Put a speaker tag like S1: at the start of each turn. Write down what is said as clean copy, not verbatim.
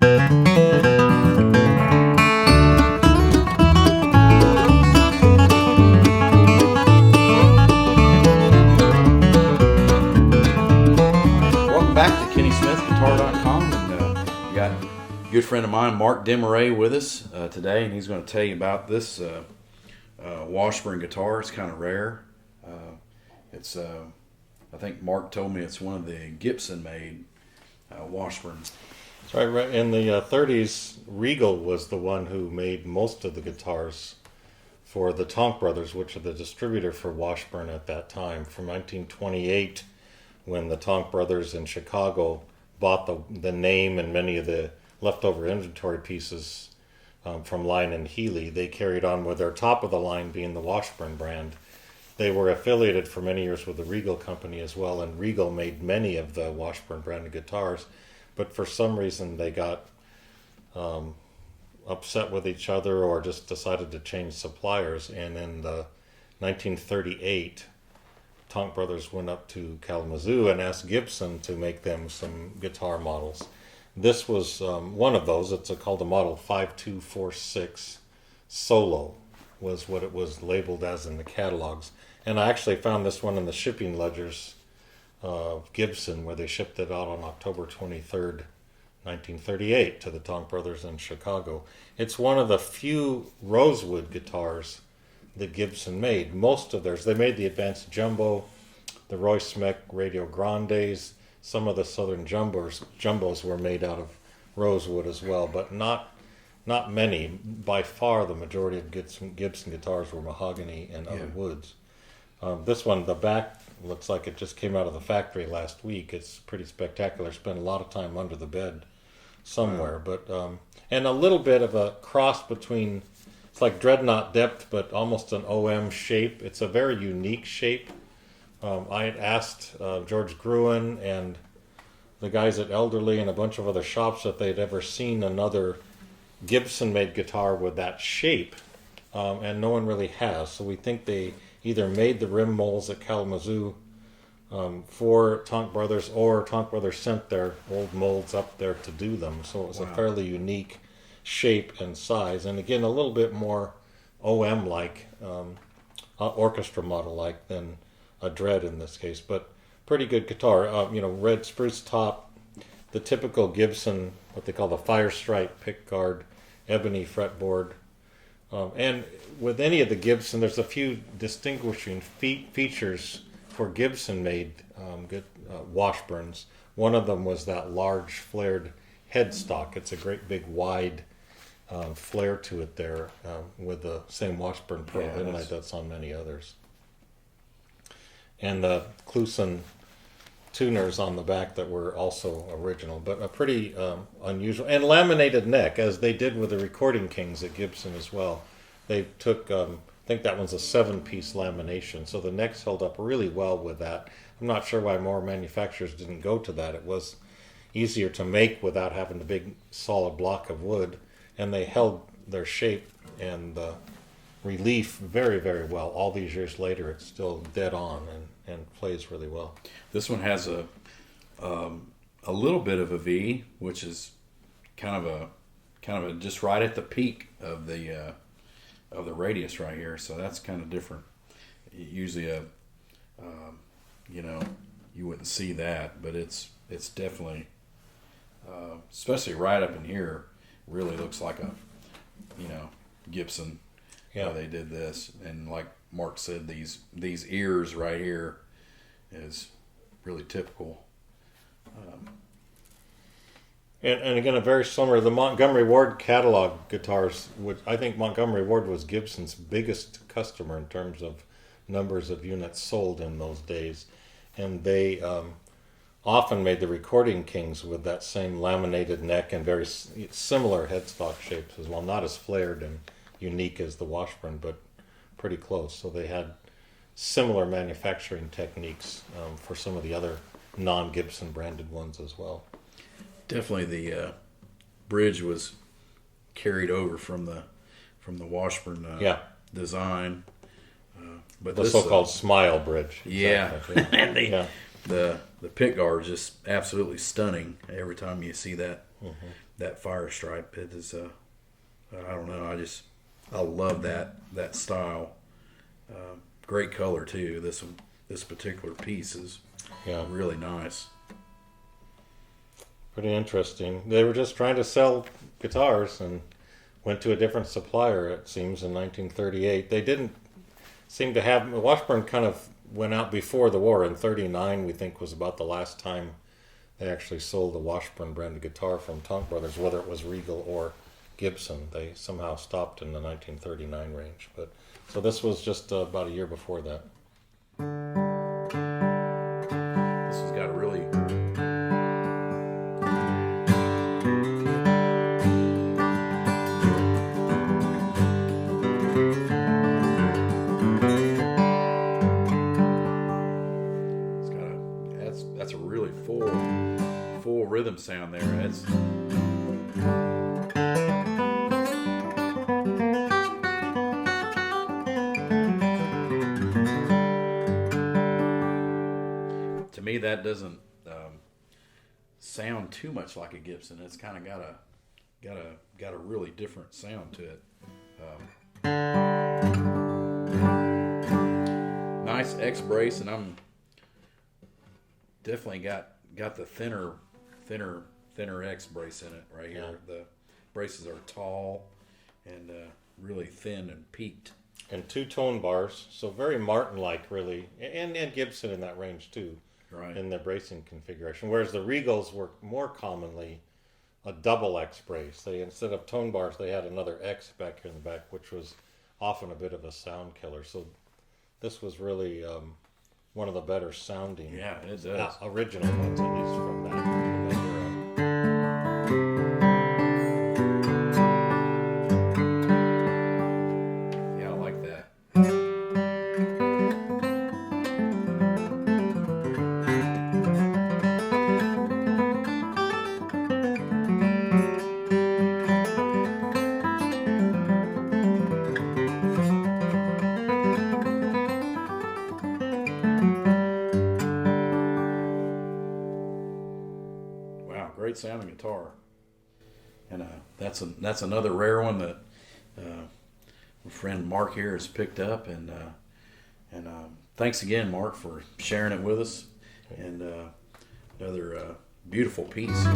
S1: Good friend of mine, Mark Demaray, with us today, and he's going to tell you about this Washburn guitar. It's kind of rare. It's I think Mark told me it's one of the Gibson made Washburns.
S2: That's right. In the 30s, Regal was the one who made most of the guitars for the Tonk Brothers, which are the distributor for Washburn at that time. From 1928, when the Tonk Brothers in Chicago bought the name and many of the leftover inventory pieces from Line and Healy, they carried on with their top of the line being the Washburn brand. They were affiliated for many years with the Regal company as well, and Regal made many of the Washburn branded guitars, but for some reason they got upset with each other or just decided to change suppliers. And in 1938, Tonk Brothers went up to Kalamazoo and asked Gibson to make them some guitar models. This was one of those. It's called the model 5246 Solo, was what it was labeled as in the catalogs. And I actually found this one in the shipping ledgers of Gibson, where they shipped it out on October 23rd, 1938 to the Tonk Brothers in Chicago. It's one of the few rosewood guitars that Gibson made. Most of theirs, they made the Advanced Jumbo, the Roy Smeck Radio Grandes. Some of the Southern Jumbos were made out of rosewood as well, but not many. By far, the majority of Gibson guitars were mahogany and other woods. This one, the back, looks like it just came out of the factory last week. It's pretty spectacular. Spent a lot of time under the bed somewhere, but and a little bit of a cross between. It's like dreadnought depth, but almost an OM shape. It's a very unique shape. I had asked George Gruen and the guys at Elderly and a bunch of other shops if they'd ever seen another Gibson-made guitar with that shape, and no one really has. So we think they either made the rim molds at Kalamazoo for Tonk Brothers, or Tonk Brothers sent their old molds up there to do them. So it was a fairly unique shape and size, and again a little bit more OM-like, orchestra model-like than a Dread in this case, but pretty good guitar. Red spruce top, the typical Gibson, what they call the fire stripe pickguard, ebony fretboard, and with any of the Gibson, there's a few distinguishing features for Gibson-made Washburns. One of them was that large flared headstock. It's a great big wide flare to it there, with the same Washburn Pearl inlay that's on many others. And the Kluson tuners on the back that were also original, but a pretty unusual, and laminated neck, as they did with the Recording Kings at Gibson as well. They took, I think that one's a 7-piece lamination, so the necks held up really well with that. I'm not sure why more manufacturers didn't go to that. It was easier to make without having the big solid block of wood, and they held their shape and the relief very, very well. All these years later, it's still dead on and plays really well.
S1: This one has a little bit of a V, which is kind of a just right at the peak of the radius right here. So that's kind of different. Usually you wouldn't see that, but it's definitely, especially right up in here, really looks like a Gibson. How they did this, and like Mark said, these ears right here is really typical.
S2: And again, a very similar, the Montgomery Ward catalog guitars, which I think Montgomery Ward was Gibson's biggest customer in terms of numbers of units sold in those days, and they often made the Recording Kings with that same laminated neck and very similar headstock shapes as well, not as flared and unique as the Washburn, but pretty close. So they had similar manufacturing techniques for some of the other non-Gibson branded ones as well.
S1: Definitely the bridge was carried over from the Washburn design.
S2: But the so-called Smile Bridge.
S1: Exactly. And the pickguard is just absolutely stunning every time you see that that fire stripe. It is I don't know. I love that style. Great color too. This particular piece is really nice.
S2: Pretty interesting. They were just trying to sell guitars and went to a different supplier, it seems, in 1938. They didn't seem to have... Washburn kind of went out before the war. In 1939, we think, was about the last time they actually sold the Washburn branded guitar from Tonk Brothers, whether it was Regal or Gibson. They somehow stopped in the 1939 range. But so this was just about a year before that.
S1: This has got a really... That's a really full rhythm sound there. That's to me that doesn't sound too much like a Gibson. It's kind of got a really different sound to it. Nice X brace, and I'm definitely got the thinner X brace in it right here.
S2: Yeah.
S1: The braces are tall and really thin and peaked.
S2: And 2 tone bars, so very Martin-like, really, and Gibson in that range too,
S1: Right.
S2: in the bracing configuration. Whereas the Regals were more commonly a double X brace. They, instead of tone bars, they had another X back here in the back, which was often a bit of a sound killer. So this was really one of the better sounding,
S1: It does.
S2: original ones, at least from that era.
S1: Yeah, I like that. Wow, great sounding guitar. And that's another rare one that my friend Mark here has picked up, and thanks again, Mark, for sharing it with us. And another beautiful piece.